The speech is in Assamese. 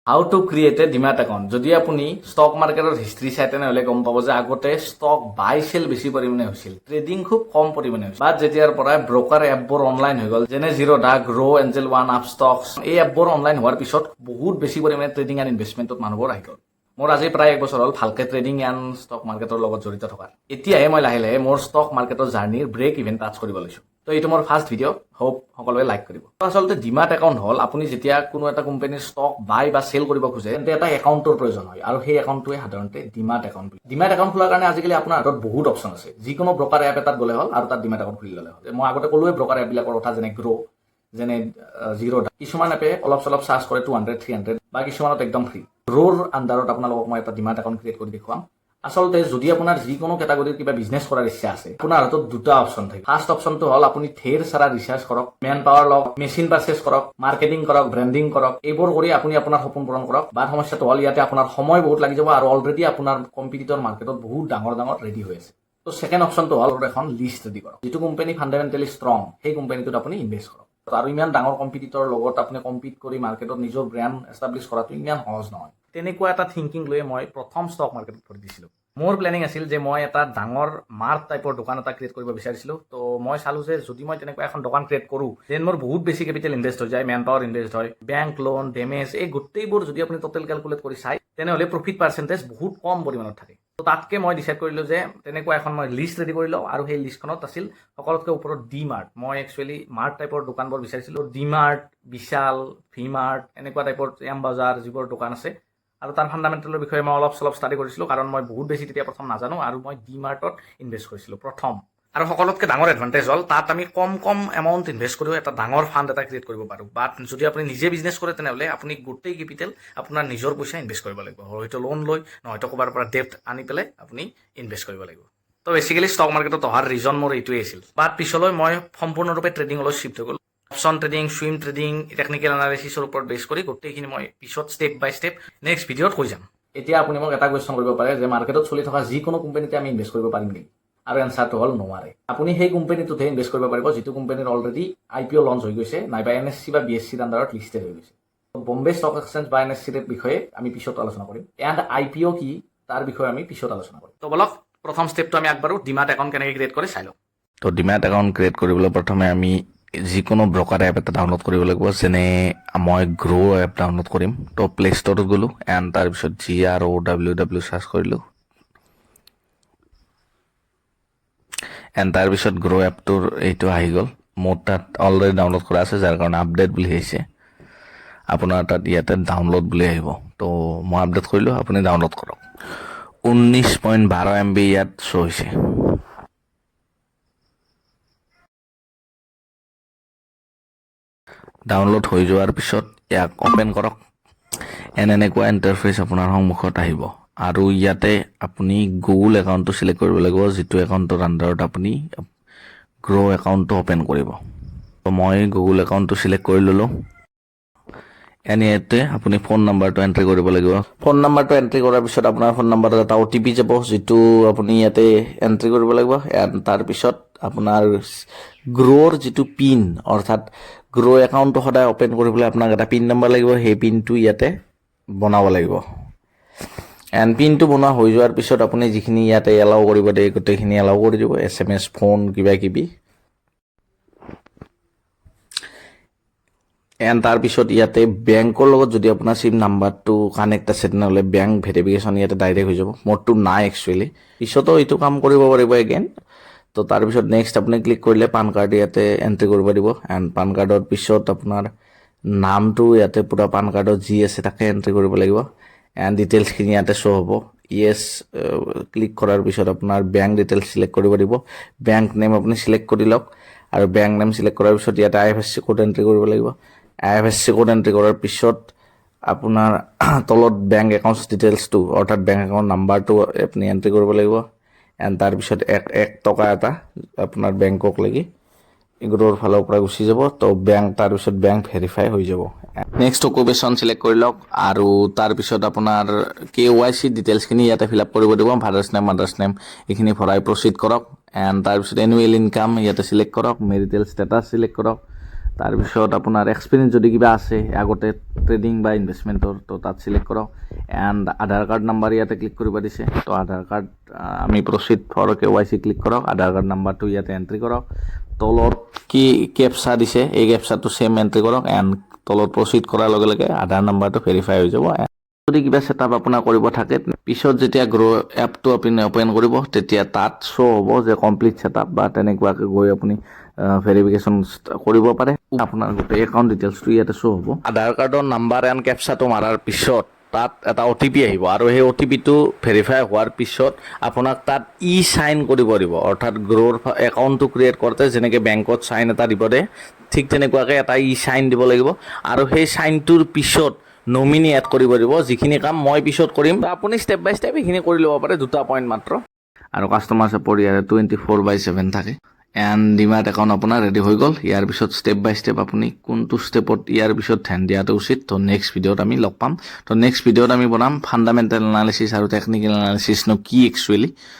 How to create A demat account. যদি আপুনি ষ্টক মাৰ্কেটৰ হিষ্ট্ৰী চাই তেনেহ'লে গম পাব যে আগতে ষ্টক বাই চেল বেছি পৰিমাণে হৈছিল, ট্ৰেডিং খুব কম পৰিমাণে হৈছিল। বাট যেতিয়াৰ পৰা ব্ৰকাৰ এপবোৰ অনলাইন হৈ গ'ল, যেনে জিৰ'দা, গ্ৰ', এঞ্জেল ওৱান, আপষ্টক্স, এই এপবোৰ অনলাইন হোৱাৰ পিছত বহুত বেছি পৰিমাণে ট্ৰেডিং এণ্ড ইনভেষ্টমেণ্টত মানুহবোৰ আহি গ'ল। মোৰ আজি প্ৰায় 1 বছৰ হ'ল ভালকে ট্ৰেডিং এণ্ড ষ্টক মাৰ্কেটৰ লগত জড়িত থকাৰ। এতিয়াহে মই লাহে লাহে মোৰ ষ্টক মাৰ্কেটৰ জাৰ্ণিৰ ব্ৰেক ইভেন টাচ কৰিব লৈছোঁ। তো এইটো মোৰ ফাৰ্ষ্ট ভিডিঅ', হোপ সকলোৱে লাইক কৰিব। আচলতে ডিমাট একাউণ্ট হ'ল আপুনি যেতিয়া কোনো এটা কোম্পানীৰ ষ্টক বাই বা চেল কৰিব খোজে তেন্তে এটা একাউণ্টৰ প্ৰয়োজন হয়, আৰু সেই একাউণ্টটোৱে সাধাৰণতে ডিমাট একাউণ্ট। ডিমাট একাউণ্ট খোলাৰ কাৰণে আজিকালি আপোনাৰ হাতত বহুত অপশ্যন আছে। যিকোনো ব্ৰকাৰ এপ এটাত গ'লে হ'ল আৰু তাত ডিমাট একাউণ্ট খুলি ল'লে হ'ল। মই আগতে ক'লোৱে ব্ৰকাৰ এপবিলাকৰ কথা, যেনে গ্ৰ', যেনে জিৰ'দা। কিছুমান এপে অলপ চলপ চাৰ্জ কৰে 200, 300 বা কিছুমানত একদম ফ্ৰী। গ্ৰ'ৰ আণ্ডাৰত আপোনালোকক মই এটা ডিমাট একাউণ্ট ক্ৰিয়েট কৰি দেখুৱাম। আচলতে যদি আপোনাৰ যিকোনো কেটাগৰীৰ কিবা বিজনেছ কৰাৰ ইচ্ছা আছে, আপোনাৰ হাতত দুটা অপশ্যন থাকে। ফাৰ্ষ্ট অপশ্যনটো হ'ল আপুনি ঢেৰ সাৰা ৰিচাৰ্জ কৰক, মেন পাৱাৰ লওক, মেচিন পাৰ্চেছ কৰক, মাৰ্কেটিং কৰক, ব্ৰেণ্ডিং কৰক। এইবোৰ কৰি আপুনি আপোনাৰ সপোন পূৰণ কৰক। বাট সমস্যাটো হ'ল ইয়াতে আপোনাৰ সময় বহুত লাগি যাব, আৰু অলৰেডি আপোনাৰ কম্পিটিটৰ মাৰ্কেটত বহুত ডাঙৰ ডাঙৰ ৰেডি হৈ আছে। তো ছেকেণ্ড অপশ্যনটো হ'ল এখন লিষ্ট ৰেডি কৰক। যিটো কোম্পানী ফাণ্ডামেণ্টেলি ষ্ট্ৰং, সেই কোম্পানীটোত আপুনি ইনভেষ্ট কৰক। আৰু ইমান ডাঙৰ কম্পিটিটৰ লগত আপুনি কম্পিট কৰি মাৰ্কেটত নিজৰ ব্ৰেণ্ড এষ্টাব্লিছ কৰাটো ইমান সহজ নহয়। তেনেকুৱা এটা থিংকিং লৈ মই প্ৰথম ষ্টক মাৰ্কেটত ভৰি দিছিলোঁ। মোৰ প্লেনিং আছিল যে মই এটা ডাঙৰ মাৰ্ট টাইপৰ দোকান এটা ক্ৰিয়েট কৰিব বিচাৰিছিলোঁ। তো মই চালোঁ যে যদি মই তেনেকুৱা এখন দোকান ক্ৰিয়েট কৰোঁ, দেন মোৰ বহুত বেছি কেপিটেল ইনভেষ্ট হৈ যায়, মেন পাৱাৰ ইনভেষ্ট হয়, বেংক লোন, ডেমেজ, এই গোটেইবোৰ যদি আপুনি টোটেল কেলকুলেট কৰি চাই তেনেহ'লে প্ৰফিট পাৰ্চেণ্টেজ বহুত কম পৰিমাণত থাকে। তো তাতকৈ মই ডিচাইড কৰিলোঁ যে তেনেকুৱা এখন মই লিষ্ট ৰেডি কৰি লওঁ, আৰু সেই লিষ্টখনত আছিল সকলোতকৈ ওপৰত ডি মাৰ্ট। মই একচুৱেলি মাৰ্ট টাইপৰ দোকানবোৰ বিচাৰিছিলোঁ। ডি মাৰ্ট, বিশাল, ভি মাৰ্ট, এনেকুৱা টাইপৰ এম বজাৰ যিবোৰ দোকান আছে। আৰু তাৰ ফাণ্ডামেণ্টেলৰ বিষয়ে মই অলপ চলপ ষ্টাডি কৰিছিলোঁ, কাৰণ মই বহুত বেছি তেতিয়া প্ৰথম নাজানো, আৰু মই ডি মাৰ্টত ইনভেষ্ট কৰিছিলোঁ প্ৰথম। আৰু সকলোতকৈ ডাঙৰ এডভান্টেজ হ'ল তাত আমি কম এমাউণ্ট ইনভেষ্ট কৰিও এটা ডাঙৰ ফাণ্ড এটা ক্ৰিয়েট কৰিব পাৰোঁ। বাট যদি আপুনি নিজে বিজনেছ কৰে তেনেহ'লে আপুনি গোটেই কেপিটেল আপোনাৰ নিজৰ পইচা ইনভেষ্ট কৰিব লাগিব, হয়তো লোন লৈ, নহয়তো ক'ৰবাৰ পৰা ডেপ্ট আনি পেলাই আপুনি ইনভেষ্ট কৰিব লাগিব। তো বেছিকেলি ষ্টক মাৰ্কেটত অহাৰ ৰিজন মোৰ এইটোৱেই আছিল। বাট পিছলৈ মই সম্পূৰ্ণৰূপে ট্ৰেডিঙলৈ শ্বিফ্ট হৈ গ'লো। Option trading, swing trading, technical এনালাইচিছৰ ওপৰত বেছ কৰি গোটেইখিনি মই পিছত ষ্টেপ বাই ষ্টেপ নেক্সট ভিডিঅ'ত কৈ যাম। এতিয়া আপুনি মোক এটা কুৱেশ্যন কৰিব পাৰে যে মাৰ্কেটত চলি থকা যিকোনো কোম্পানীতে আমি ইনভেষ্ট কৰিব পাৰিম নেকি? আৰু এনচাৰটো হ'ল নোৱাৰে। আপুনি সেই কোম্পানীটোতহে ইনভেষ্ট কৰিব পাৰিব যিটো কোম্পানীৰ অলৰেডি IPO লঞ্চ হৈ গৈছে, নাইবা NSE বা BSEৰ আণ্ডাৰত লিষ্টেড হৈ গৈছে। বম্বে ষ্টক এক্সচেঞ্জ বা NSEৰ বিষয়ে আমি পিছত আলোচনা কৰিম, এণ্ড IPO কি তাৰ বিষয়ে আমি পিছত আলোচনা কৰিম। তো বলক প্ৰথম ষ্টেপটো আমি আগবাঢ়ো, ডিমাট একাউণ্ট কেনেকৈ ক্ৰিয়েট কৰি চাই লওঁ। তো ডিম্যাট একাউণ্ট ক্ৰিয়েট কৰিবলৈ প্ৰথমে আমি যিকোনো ব্ৰকাৰ এপ এটা ডাউনলোড কৰিব লাগিব। যেনে মই গ্ৰ' এপ ডাউনলোড কৰিম। তো প্লে' ষ্টৰত গ'লোঁ, এণ্ড তাৰপিছত GROWW চাৰ্চ কৰিলোঁ, এণ্ড তাৰপিছত গ্ৰ' এপটোৰ এইটো আহি গ'ল। মোৰ তাত অলৰেডি ডাউনলোড কৰা আছে, যাৰ কাৰণে আপডেট বুলি আহিছে। আপোনাৰ তাত ইয়াতে ডাউনলোড বুলি আহিব। তো মই আপডেট কৰিলোঁ, আপুনি ডাউনলোড কৰক। 19.12 MB ইয়াত শ্ব' হৈছে। ডাউনলোড হৈ যোৱাৰ পিছত ইয়াক অ'পেন কৰক, এনেকুৱা ইণ্টাৰফেচ আপোনাৰ সন্মুখত আহিব। আৰু ইয়াতে আপুনি গুগল একাউণ্টটো চিলেক্ট কৰিব লাগিব, যিটো একাউণ্টৰ আণ্ডাৰত আপুনি গ্ৰ' একাউণ্টটো অ'পেন কৰিব। তো মই গুগল একাউণ্টটো চিলেক্ট কৰি ল'লোঁ। ইয়াতে আপুনি ফোন নাম্বাৰটো এণ্ট্ৰি কৰিব লাগিব। ফোন নাম্বাৰটো এণ্ট্ৰি কৰাৰ পিছত আপোনাৰ ফোন নাম্বাৰত এটা OTP যাব, যিটো আপুনি ইয়াতে এণ্ট্ৰি কৰিব লাগিব। তাৰপিছত আপোনাৰ গ্ৰ'ৰ যিটো পিন, অৰ্থাৎ গ্ৰ' একাউণ্টটো সদায় অ'পেন কৰিবলৈ আপোনাক এটা পিন নাম্বাৰ লাগিব, সেই পিনটো ইয়াতে বনাব লাগিব। এণ্ড পিনটো বনোৱা হৈ যোৱাৰ পিছত আপুনি যিখিনি ইয়াতে এলাউ কৰিব দিয়ে গোটেইখিনি এলাউ কৰি দিব, SMS, ফোন, কিবা কিবি। এণ্ড তাৰপিছত ইয়াতে বেংকৰ লগত যদি আপোনাৰ চিম নাম্বাৰটো কানেক্ট আছে তেনেহ'লে বেংক ভেৰিফিকেশ্যন ইয়াতে ডাইৰেক্ট হৈ যাব। মোৰটো নাই একচুৱেলি, পিছতো এইটো কাম কৰিব পাৰিব এগেইন। তো তাৰপিছত নেক্সট আপুনি ক্লিক কৰিলে পান কাৰ্ড ইয়াতে এণ্ট্ৰি কৰিব দিব। এণ্ড পান কাৰ্ডৰ পিছত আপোনাৰ নামটো ইয়াতে পূৰা পান কাৰ্ডত যি আছে তাকে এণ্ট্ৰি কৰিব লাগিব। এণ্ড ডিটেইলছখিনি ইয়াতে শ্ব' হ'ব। ইয়েছ ক্লিক কৰাৰ পিছত আপোনাৰ বেংক ডিটেইলছ চিলেক্ট কৰিব দিব। বেংক নেম আপুনি চিলেক্ট কৰি লওক, আৰু বেংক নেম চিলেক্ট কৰাৰ পিছত ইয়াতে IFSC কোড এণ্ট্ৰি কৰিব লাগিব। IFSC কোড এণ্ট্ৰি কৰাৰ পিছত আপোনাৰ তলত বেংক একাউণ্টছ ডিটেইলছটো, অৰ্থাৎ বেংক একাউণ্ট নাম্বাৰটো আপুনি এণ্ট্ৰি কৰিব লাগিব। এণ্ড তাৰপিছত 1 টকা এটা আপোনাৰ বেংকক লাগি গ্ৰ'ৰ ফালৰ পৰা গুচি যাব। তো তাৰপিছত বেংক ভেৰিফাই হৈ যাব। নেক্সট অকুপেশ্যন চিলেক্ট কৰি লওক, আৰু তাৰপিছত আপোনাৰ KYC ডিটেইলছখিনি ইয়াতে ফিল আপ কৰিব দিব। ফাদাৰ্ছ নেম, মাদাৰ্ছ নেম এইখিনি ভৰাই প্ৰচিড কৰক। এণ্ড তাৰপিছত এনুৱেল ইনকাম ইয়াতে চিলেক্ট কৰক, মেৰিটেল ষ্টেটাছ চিলেক্ট কৰক। তাৰপিছত আপোনাৰ এক্সপিৰিয়েঞ্চ যদি কিবা আছে আগতে ট্ৰেডিং বা ইনভেষ্টমেণ্টৰ তো তাত চিলেক্ট কৰক এণ্ড আধাৰ কাৰ্ড নাম্বাৰ ইয়াতে ক্লিক কৰিব দিছে তো আধাৰ কাৰ্ড আমি প্ৰচিড ফৰ KYC ক্লিক কৰক আধাৰ কাৰ্ড নাম্বাৰটো ইয়াতে এণ্ট্ৰি কৰক তলত কি কেপচা দিছে এই কেপচাটো সেম এণ্ট্ৰি কৰক এণ্ড তলত প্ৰচিড কৰাৰ লগে লগে আধাৰ নাম্বাৰটো ভেৰিফাই হৈ যাব যদি কিবা সেটআপ আপোনাৰ কৰিব থাকে পিছত যেতিয়া গ্ৰ' এপটো আপুনি অপেন কৰিব তেতিয়া তাত শ্ব' হ'ব যে কমপ্লিট সেটআপ বা তেনেকুৱাকৈ গৈ আপুনি ভেৰিফিকেশ্যন কৰিব পাৰে আপোনাৰ গোটেই একাউণ্ট ডিটেইলছটো ইয়াতে শ্ব' হ'ব আধাৰ কাৰ্ডৰ নাম্বাৰ এণ্ড কেপচাটো মাৰাৰ পিছত তাত এটা OTP আহিব আৰু সেই OTPটো ভেৰিফাই হোৱাৰ পিছত আপোনাক তাত সাইন কৰিব দিব অৰ্থাৎ গ্ৰ'ৰ একাউণ্টটো ক্ৰিয়েট কৰোঁতে যেনেকৈ বেংকত সাইন এটা দিব দে ঠিক তেনেকুৱাকৈ এটা সাইন দিব লাগিব আৰু সেই সাইনটোৰ পিছত নমিনি এড কৰিব দিব যিখিনি কাম মই পিছত কৰিম আপুনি ষ্টেপ বাই ষ্টেপ এইখিনি কৰি ল'ব পাৰে দুটা পইণ্ট মাত্ৰ আৰু কাষ্টমাৰ ছাপোৰ্ট ইয়াৰে 24/7 থাকে এণ্ড ডিমাৰ্ট একাউণ্ট আপোনাৰ ৰেডি হৈ গ'ল ইয়াৰ পিছত ষ্টেপ বাই ষ্টেপ আপুনি কোনটো ষ্টেপত ইয়াৰ পিছত ধ্যান দিয়াটো উচিত তো নেক্সট ভিডিঅ'ত আমি লগ পাম তো নেক্সট ভিডিঅ'ত আমি বনাম ফাণ্ডামেণ্টেল এনালিচিছ আৰু টেকনিকেল এনালিচিছনো কি একচুৱেলি